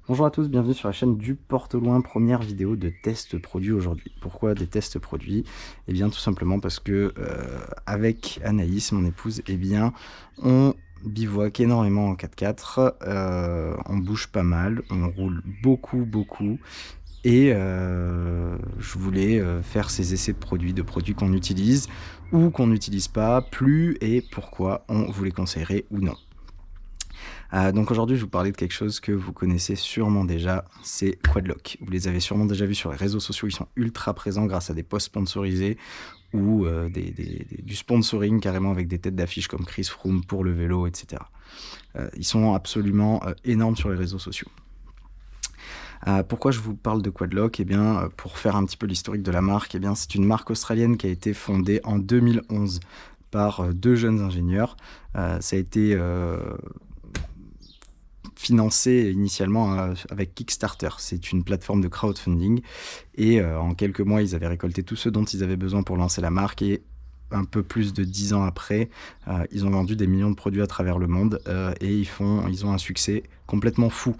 Bonjour à tous, bienvenue sur la chaîne du Porte au Loin, première vidéo de test produit aujourd'hui. Pourquoi des tests produits? Eh bien tout simplement parce que avec Anaïs, mon épouse, eh bien on bivouaque énormément en 4x4, on bouge pas mal, on roule beaucoup et je voulais faire ces essais de produits qu'on utilise ou qu'on n'utilise pas, plus et pourquoi on vous les conseillerait ou non. Donc aujourd'hui, je vais vous parler de quelque chose que vous connaissez sûrement déjà, c'est Quadlock. Vous les avez sûrement déjà vus sur les réseaux sociaux, ils sont ultra présents grâce à des posts sponsorisés ou du sponsoring carrément avec des têtes d'affiche comme Chris Froome pour le vélo, etc. Ils sont absolument énormes sur les réseaux sociaux. Pourquoi je vous parle de Quadlock? Eh bien, pour faire un petit peu l'historique de la marque, eh bien, c'est une marque australienne qui a été fondée en 2011 par deux jeunes ingénieurs. Ça a été financé initialement avec Kickstarter. C'est une plateforme de crowdfunding et en quelques mois, ils avaient récolté tout ce dont ils avaient besoin pour lancer la marque et un peu plus de 10 ans après, ils ont vendu des millions de produits à travers le monde et ils ont un succès complètement fou.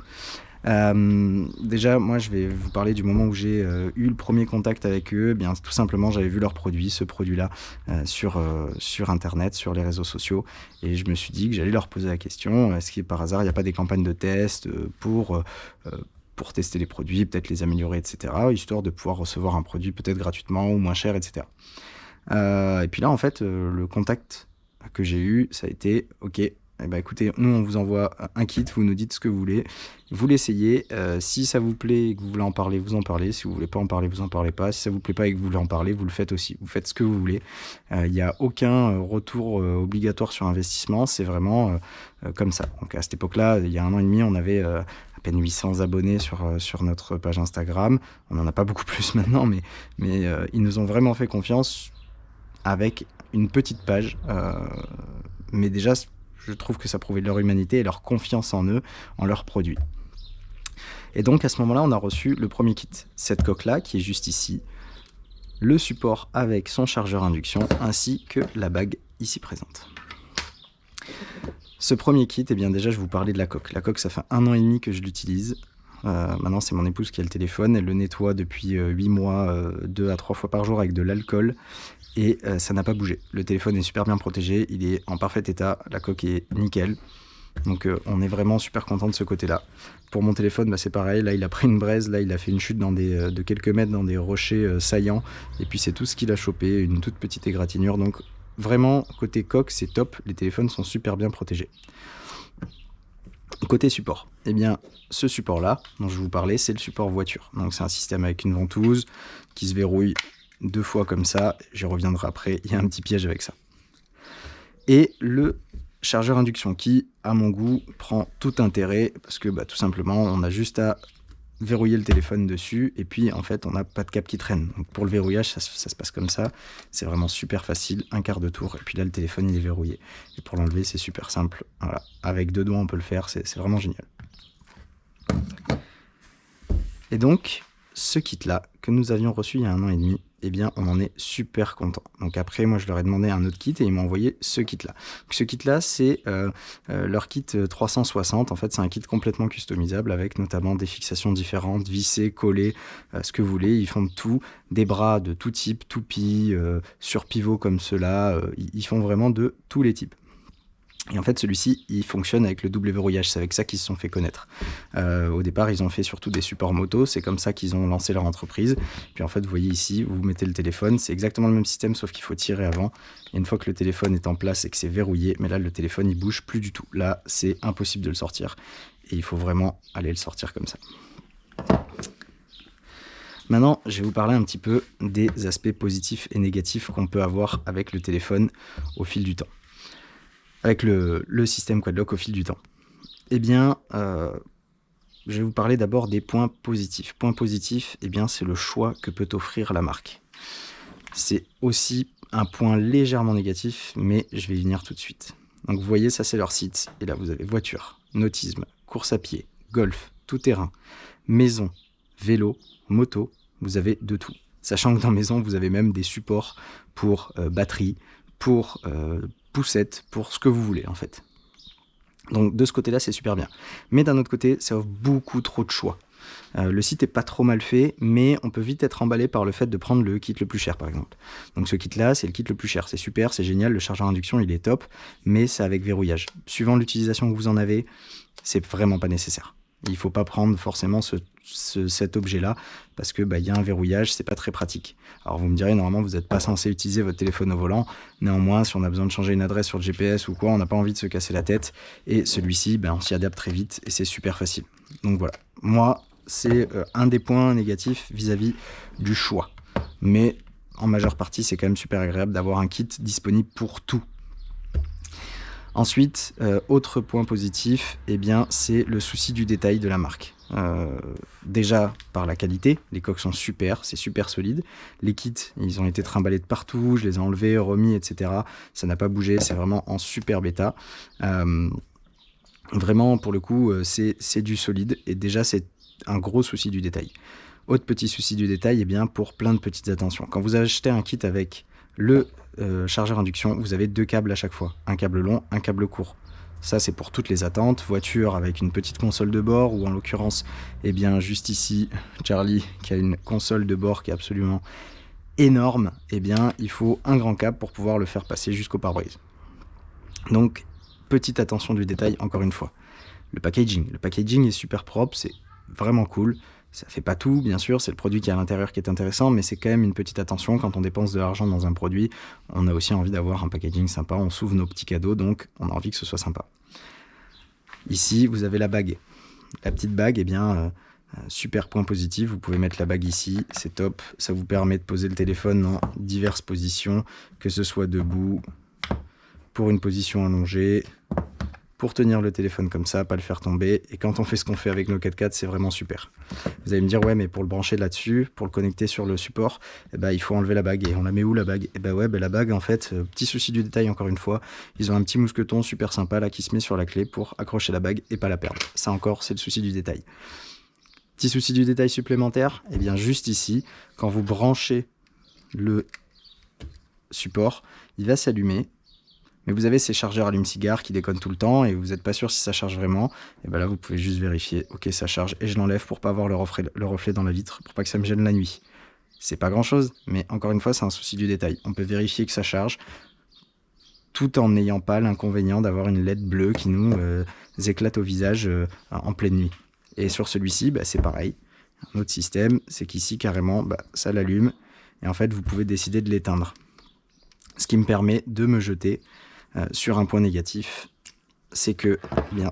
Déjà, moi, je vais vous parler du moment où j'ai eu le premier contact avec eux. Eh bien, tout simplement, j'avais vu leur produit, ce produit-là, sur Internet, sur les réseaux sociaux. Et je me suis dit que j'allais leur poser la question, est-ce que par hasard, il n'y a pas des campagnes de test pour tester les produits, peut-être les améliorer, etc., histoire de pouvoir recevoir un produit peut-être gratuitement ou moins cher, etc. Et puis là, en fait, le contact que j'ai eu, ça a été, ok, eh ben, écoutez, nous, on vous envoie un kit, vous nous dites ce que vous voulez, vous l'essayez, si ça vous plaît et que vous voulez en parler, vous en parlez, si vous voulez pas en parler, vous en parlez pas, si ça vous plaît pas et que vous voulez en parler, vous le faites aussi, vous faites ce que vous voulez. Il n'y a aucun retour obligatoire sur investissement, c'est vraiment comme ça. Donc à cette époque-là, il y a 1 an et demi, on avait à peine 800 abonnés sur notre page Instagram, on n'en a pas beaucoup plus maintenant, mais ils nous ont vraiment fait confiance avec une petite page, mais déjà je trouve que ça prouvait leur humanité et leur confiance en eux, en leurs produits. Et donc à ce moment-là, on a reçu le premier kit, cette coque-là qui est juste ici, le support avec son chargeur induction, ainsi que la bague ici présente. Ce premier kit, eh bien déjà je vous parlais de la coque. La coque, ça fait 1 an et demi que je l'utilise. Maintenant c'est mon épouse qui a le téléphone, elle le nettoie depuis 8 mois, 2 à 3 fois par jour avec de l'alcool. Et ça n'a pas bougé. Le téléphone est super bien protégé, il est en parfait état, la coque est nickel. Donc on est vraiment super content de ce côté-là. Pour mon téléphone, bah, c'est pareil, là il a pris une braise, là il a fait une chute de quelques mètres dans des rochers saillants, et puis c'est tout ce qu'il a chopé, une toute petite égratignure. Donc vraiment, côté coque, c'est top, les téléphones sont super bien protégés. Côté support, eh bien ce support-là, dont je vous parlais, c'est le support voiture. Donc c'est un système avec une ventouse qui se verrouille 2 fois comme ça, j'y reviendrai après, il y a un petit piège avec ça. Et le chargeur induction qui, à mon goût, prend tout intérêt parce que tout simplement, on a juste à verrouiller le téléphone dessus et puis en fait, on n'a pas de câble qui traîne. Donc pour le verrouillage, ça se passe comme ça, c'est vraiment super facile, un quart de tour et puis là, le téléphone, il est verrouillé. Et pour l'enlever, c'est super simple. Voilà, avec 2 doigts, on peut le faire, c'est vraiment génial. Et donc, ce kit-là, que nous avions reçu il y a 1 an et demi, eh bien, on en est super content. Donc après, moi, je leur ai demandé un autre kit et ils m'ont envoyé ce kit-là. Ce kit-là, c'est leur kit 360. En fait, c'est un kit complètement customisable avec notamment des fixations différentes, vissées, collées, ce que vous voulez. Ils font de tout, des bras de tout type, toupie, sur pivot comme ceux-là. Ils font vraiment de tous les types. Et en fait, celui-ci, il fonctionne avec le double verrouillage. C'est avec ça qu'ils se sont fait connaître. Au départ, ils ont fait surtout des supports moto. C'est comme ça qu'ils ont lancé leur entreprise. Puis en fait, vous voyez ici, vous mettez le téléphone. C'est exactement le même système, sauf qu'il faut tirer avant. Et une fois que le téléphone est en place et que c'est verrouillé, mais là, le téléphone, il bouge plus du tout. Là, c'est impossible de le sortir. Et il faut vraiment aller le sortir comme ça. Maintenant, je vais vous parler un petit peu des aspects positifs et négatifs qu'on peut avoir avec le téléphone au fil du temps. Avec le système Quadlock au fil du temps. Eh bien, je vais vous parler d'abord des points positifs. Point positif, eh bien, c'est le choix que peut offrir la marque. C'est aussi un point légèrement négatif, mais je vais y venir tout de suite. Donc vous voyez, ça c'est leur site. Et là, vous avez voiture, nautisme, course à pied, golf, tout-terrain, maison, vélo, moto, vous avez de tout. Sachant que dans maison, vous avez même des supports pour batterie, pour poussette, pour ce que vous voulez en fait. Donc de ce côté-là, c'est super bien. Mais d'un autre côté, ça offre beaucoup trop de choix. Le site est pas trop mal fait, mais on peut vite être emballé par le fait de prendre le kit le plus cher, par exemple. Donc ce kit-là, c'est le kit le plus cher. C'est super, c'est génial, le chargeur induction, il est top, mais c'est avec verrouillage. Suivant l'utilisation que vous en avez, c'est vraiment pas nécessaire. Il ne faut pas prendre forcément cet objet-là, parce que y a un verrouillage, c'est pas très pratique. Alors vous me direz, normalement, vous n'êtes pas censé utiliser votre téléphone au volant. Néanmoins, si on a besoin de changer une adresse sur le GPS ou quoi, on n'a pas envie de se casser la tête. Et celui-ci, on s'y adapte très vite et c'est super facile. Donc voilà, moi, c'est un des points négatifs vis-à-vis du choix. Mais en majeure partie, c'est quand même super agréable d'avoir un kit disponible pour tout. Ensuite, autre point positif, c'est le souci du détail de la marque. Déjà par la qualité, les coques sont super, c'est super solide. Les kits, ils ont été trimballés de partout, je les ai enlevés, remis, etc. Ça n'a pas bougé, c'est vraiment en super bêta. Vraiment, pour le coup, c'est du solide et déjà, c'est un gros souci du détail. Autre petit souci du détail, pour plein de petites attentions. Quand vous achetez un kit avec le chargeur induction, vous avez 2 câbles à chaque fois. Un câble long, un câble court. Ça, c'est pour toutes les attentes. Voiture avec une petite console de bord, ou en l'occurrence, juste ici, Charlie, qui a une console de bord qui est absolument énorme, il faut un grand câble pour pouvoir le faire passer jusqu'au pare-brise. Donc, petite attention du détail, encore une fois. Le packaging est super propre, c'est vraiment cool. Ça fait pas tout, bien sûr, c'est le produit qui est à l'intérieur qui est intéressant, mais c'est quand même une petite attention. Quand on dépense de l'argent dans un produit, on a aussi envie d'avoir un packaging sympa, on s'ouvre nos petits cadeaux, donc on a envie que ce soit sympa. Ici, vous avez la bague. La petite bague, super point positif, vous pouvez mettre la bague ici, c'est top. Ça vous permet de poser le téléphone dans diverses positions, que ce soit debout, pour une position allongée, pour tenir le téléphone comme ça, pas le faire tomber. Et quand on fait ce qu'on fait avec nos 4x4, c'est vraiment super. Vous allez me dire, ouais, mais pour le brancher là-dessus, pour le connecter sur le support, il faut enlever la bague. Et on la met où, la bague? La bague, en fait, petit souci du détail, encore une fois, ils ont un petit mousqueton super sympa là qui se met sur la clé pour accrocher la bague et pas la perdre. Ça encore, c'est le souci du détail. Petit souci du détail supplémentaire, juste ici, quand vous branchez le support, il va s'allumer. Mais vous avez ces chargeurs allume-cigare qui déconnent tout le temps et vous n'êtes pas sûr si ça charge vraiment. Et là, vous pouvez juste vérifier. Ok, ça charge et je l'enlève pour pas avoir le reflet dans la vitre, pour pas que ça me gêne la nuit. C'est pas grand-chose, mais encore une fois, c'est un souci du détail. On peut vérifier que ça charge tout en n'ayant pas l'inconvénient d'avoir une LED bleue qui nous éclate au visage en pleine nuit. Et sur celui-ci, c'est pareil. Un autre système, c'est qu'ici, carrément, ça l'allume. Et en fait, vous pouvez décider de l'éteindre. Ce qui me permet de me jeter sur un point négatif, c'est que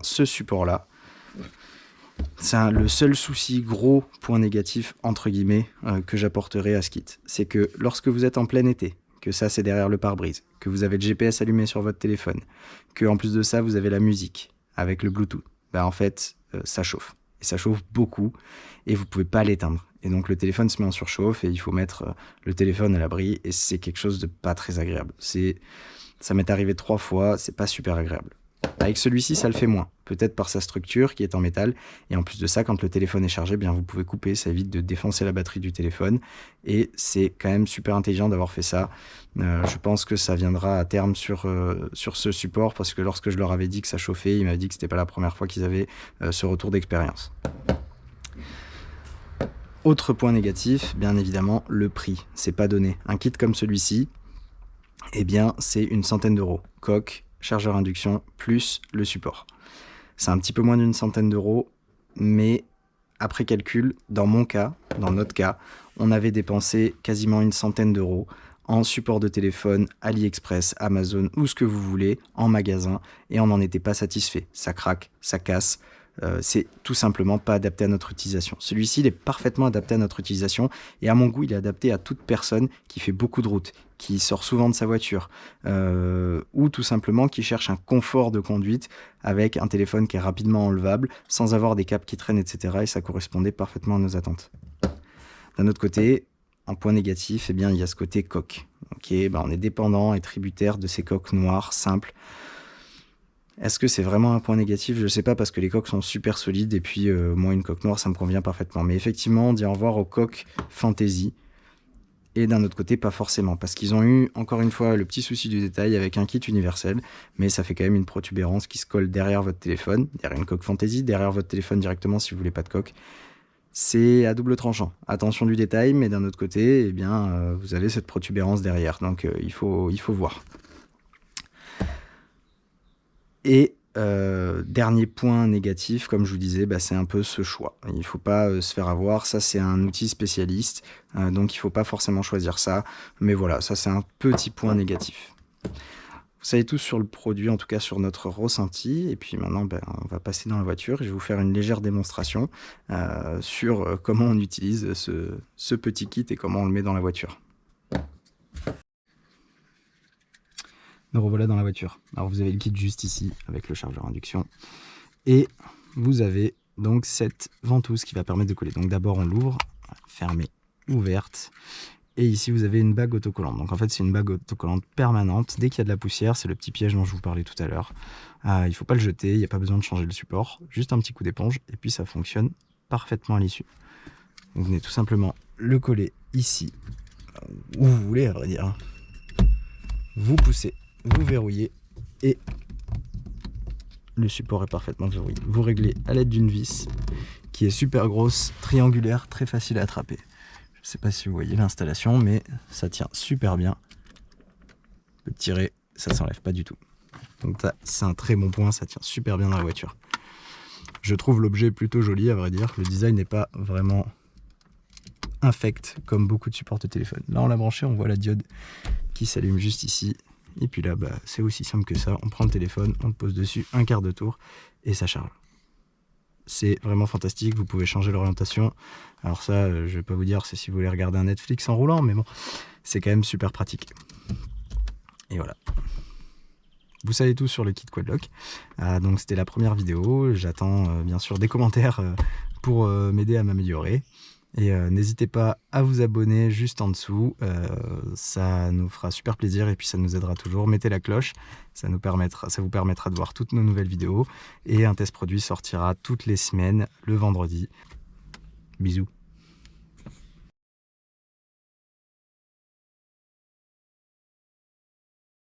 ce support-là, c'est le seul souci, gros point négatif, entre guillemets, que j'apporterai à ce kit. C'est que lorsque vous êtes en plein été, que ça c'est derrière le pare-brise, que vous avez le GPS allumé sur votre téléphone, que en plus de ça vous avez la musique avec le Bluetooth, en fait ça chauffe. Et ça chauffe beaucoup et vous pouvez pas l'éteindre. Et donc le téléphone se met en surchauffe et il faut mettre le téléphone à l'abri et c'est quelque chose de pas très agréable. Ça m'est arrivé 3 fois, c'est pas super agréable. Avec celui-ci, ça le fait moins. Peut-être par sa structure qui est en métal. Et en plus de ça, quand le téléphone est chargé, vous pouvez couper. Ça évite de défoncer la batterie du téléphone. Et c'est quand même super intelligent d'avoir fait ça. Je pense que ça viendra à terme sur ce support. Parce que lorsque je leur avais dit que ça chauffait, ils m'avaient dit que c'était pas la première fois qu'ils avaient ce retour d'expérience. Autre point négatif, bien évidemment, le prix. C'est pas donné. Un kit comme celui-ci, c'est une centaine d'euros. Coque, chargeur induction, plus le support. C'est un petit peu moins d'une centaine d'euros, mais après calcul, dans mon cas, dans notre cas, on avait dépensé quasiment une centaine d'euros en support de téléphone, AliExpress, Amazon, ou ce que vous voulez, en magasin, et on n'en était pas satisfait. Ça craque, ça casse. C'est tout simplement pas adapté à notre utilisation. Celui-ci, il est parfaitement adapté à notre utilisation et à mon goût, il est adapté à toute personne qui fait beaucoup de route, qui sort souvent de sa voiture ou tout simplement qui cherche un confort de conduite avec un téléphone qui est rapidement enlevable sans avoir des câbles qui traînent, etc. Et ça correspondait parfaitement à nos attentes. D'un autre côté, en point négatif, il y a ce côté coque. Okay, on est dépendant et tributaire de ces coques noires simples. Est-ce que c'est vraiment un point négatif? Je sais pas parce que les coques sont super solides et puis moi une coque noire ça me convient parfaitement. Mais effectivement, dire au revoir aux coques Fantasy. et d'un autre côté pas forcément, parce qu'ils ont eu encore une fois le petit souci du détail avec un kit universel, mais ça fait quand même une protubérance qui se colle derrière votre téléphone, derrière une coque fantaisie, derrière votre téléphone directement si vous voulez pas de coque. C'est à double tranchant, attention du détail, mais d'un autre côté, eh bien, vous avez cette protubérance derrière, donc il faut voir. Et dernier point négatif, comme je vous disais, c'est un peu ce choix. Il ne faut pas se faire avoir, ça c'est un outil spécialiste, donc il ne faut pas forcément choisir ça. Mais voilà, ça c'est un petit point négatif. Vous savez tout sur le produit, en tout cas sur notre ressenti. Et puis maintenant, on va passer dans la voiture et je vais vous faire une légère démonstration sur comment on utilise ce petit kit et comment on le met dans la voiture. Nous revoilà dans la voiture. Alors vous avez le kit juste ici avec le chargeur induction et vous avez donc cette ventouse qui va permettre de coller. Donc d'abord on l'ouvre, fermée, ouverte, et ici vous avez une bague autocollante. Donc en fait c'est une bague autocollante permanente. Dès qu'il y a de la poussière, c'est le petit piège dont je vous parlais tout à l'heure. Il ne faut pas le jeter, il n'y a pas besoin de changer le support, juste un petit coup d'éponge et puis ça fonctionne parfaitement à l'issue. Vous venez tout simplement le coller ici, où vous voulez à vrai dire. Vous poussez, vous verrouillez et le support est parfaitement verrouillé. Vous réglez à l'aide d'une vis qui est super grosse, triangulaire, très facile à attraper. Je ne sais pas si vous voyez l'installation, mais ça tient super bien. On peut tirer, ça ne s'enlève pas du tout. Donc c'est un très bon point, ça tient super bien dans la voiture. Je trouve l'objet plutôt joli à vrai dire. Le design n'est pas vraiment infect comme beaucoup de supports de téléphone. Là on l'a branché, on voit la diode qui s'allume juste ici. Et puis là, c'est aussi simple que ça. On prend le téléphone, on le pose dessus, un quart de tour et ça charge. C'est vraiment fantastique. Vous pouvez changer l'orientation. Alors ça, je vais pas vous dire, c'est si vous voulez regarder un Netflix en roulant, mais bon, c'est quand même super pratique. Et voilà. Vous savez tout sur le kit Quadlock. Donc c'était la première vidéo. J'attends bien sûr des commentaires pour m'aider à m'améliorer. Et n'hésitez pas à vous abonner juste en dessous, ça nous fera super plaisir et puis ça nous aidera toujours. Mettez la cloche, ça vous permettra de voir toutes nos nouvelles vidéos. Et un test produit sortira toutes les semaines, le vendredi. Bisous.